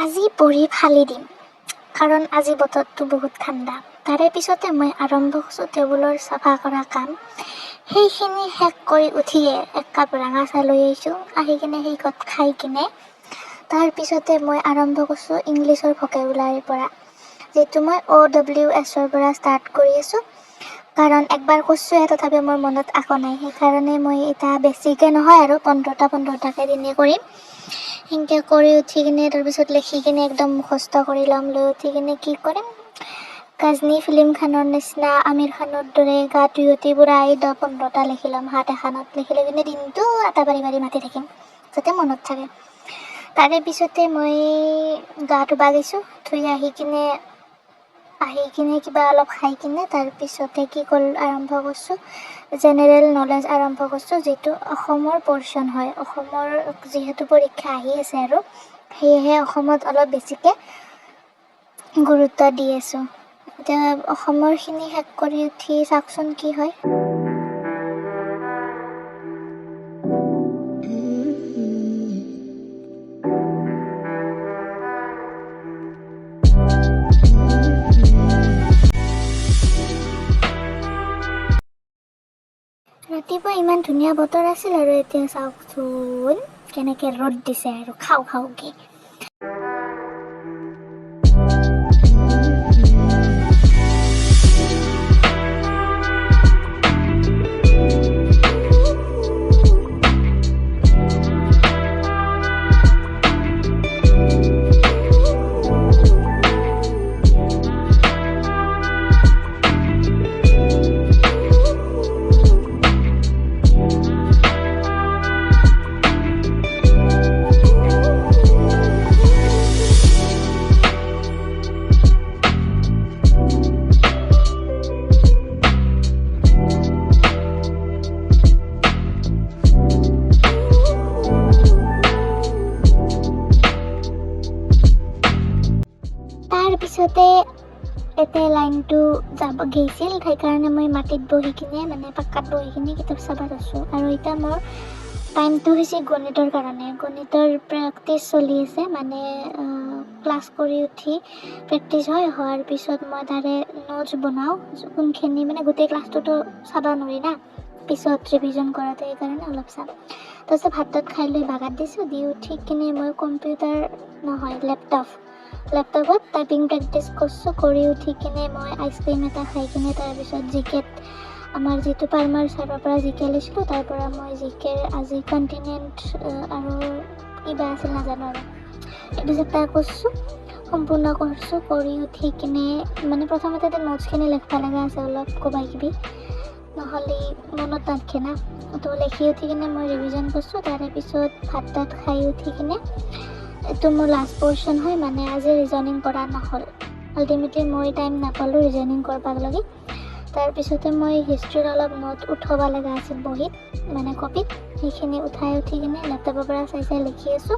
আজি পঢ়ি ফালি দিম কাৰণ আজি বতৰটো বহুত ঠাণ্ডা। তাৰে পিছতে মই আৰম্ভ কৰিছোঁ টেবুলৰ চাফা কৰা কাম। সেইখিনি শেষ কৰি উঠিয়ে এক কাপ ৰঙা চাহ লৈ আহিছোঁ। আহি কিনে সেই ঘৰত খাই কিনে তাৰপিছতে মই আৰম্ভ কৰিছোঁ ইংলিছৰ ভকেবুলাৰীৰ পৰা, যিটো মই OWSৰ পৰা ষ্টাৰ্ট কৰি আছোঁ। কাৰণ একবাৰ কৈছোঁহে তথাপি মোৰ মনত আকৌ নাই, সেইকাৰণে মই এতিয়া বেছিকৈ নহয় আৰু 15টাকৈ দিনে কৰিম। সেনেকৈ কৰি উঠি কিনে তাৰপিছত লিখি কিনে একদম মুখস্থ কৰি ল'ম। লৈ উঠি কিনে কি কৰিম, গাজনী ফিল্মখনৰ নিচিনা আমিৰ খানৰ দৰে গা ধুই পুৰা 15টা লিখি ল'ম। হাত এখনত লিখি লৈ কিনে দিনটো আটা বাৰি বাৰি মাতি থাকিম যাতে মনত থাকে। তাৰে পিছতে মই গা ধুব গৈছোঁ। ধুই আহি কিনে কিবা অলপ খাই কিনে তাৰপিছতে কি আৰম্ভ কৰিছোঁ, জেনেৰেল নলেজ আৰম্ভ কৰিছোঁ, যিটো অসমৰ পৰ্চন হয়। অসমৰ যিহেতু পৰীক্ষা আহি আছে আৰু সেয়েহে অসমত অলপ বেছিকৈ গুৰুত্ব দি আছোঁ। এতিয়া অসমৰখিনি শেষ কৰি উঠি চাওকচোন কি হয়। ৰাতিপুৱা ইমান ধুনীয়া বতৰ আছিল আৰু এতিয়া চাওকচোন কেনেকৈ ৰ'দ দিছে আৰু খাওঁকৈ। তাৰপিছতে এতিয়া লাইনটো যাব গৈছিল, সেইকাৰণে মই মাটিত বহি কিনে পাক্কাত বহি কিনে কিতাপ চাব আছোঁ। আৰু এতিয়া মোৰ টাইমটো হৈছে গণিতৰ কাৰণে। গণিতৰ প্ৰেক্টিচ চলি আছে, ক্লাছ কৰি উঠি প্ৰেক্টিচ হোৱাৰ পিছত মই তাৰে নোটছ বনাওঁ। কোনখিনি গোটেই ক্লাছটোতো চাব নোৱাৰি না, পিছত ৰিভিজন কৰাতে, সেইকাৰণে অলপ চাম। তাৰপিছত ভাত খাই লৈ বাগাত দিছোঁ। দি উঠি কিনে মই লেপটপত টাইপিং প্ৰেক্টিচ কৰিছোঁ। কৰি উঠি কিনে মই আইচক্ৰীম এটা খাই কিনে তাৰপিছত জিকেত আমাৰ যিটো পাৰ্মাৰ ছাৰৰ পৰা জিকে লৈছিলোঁ, তাৰ পৰা মই জিকেৰ আজি কণ্টিনেণ্ট আৰু কিবা আছিল নাজানো আৰু এইটো চেপ্টাৰ কৰিছোঁ, সম্পূৰ্ণ কৰিছোঁ। কৰি উঠি কিনে প্ৰথমতে নোটছখিনি লিখিব লগা আছে, অলপ কিবা কিবি, নহ'লে মনত নাথাকে না। তো লিখি উঠি কিনে মই ৰিভিজন কৰিছোঁ। তাৰে পিছত ভাত খাই উঠি কিনে এইটো মোৰ লাষ্ট পৰ্চন হয়, আজি ৰিজনিং কৰা নহ'ল। আল্টিমেটলি মই টাইম নাপালোঁ ৰিজনিং কৰিব লাগি। তাৰপিছতে মই হিষ্ট্ৰীৰ অলপ নোট উঠাব লগা আছিল বহীত, কপিত। সেইখিনি উঠি কিনে লেপটপৰ পৰা চাই লিখি আছোঁ।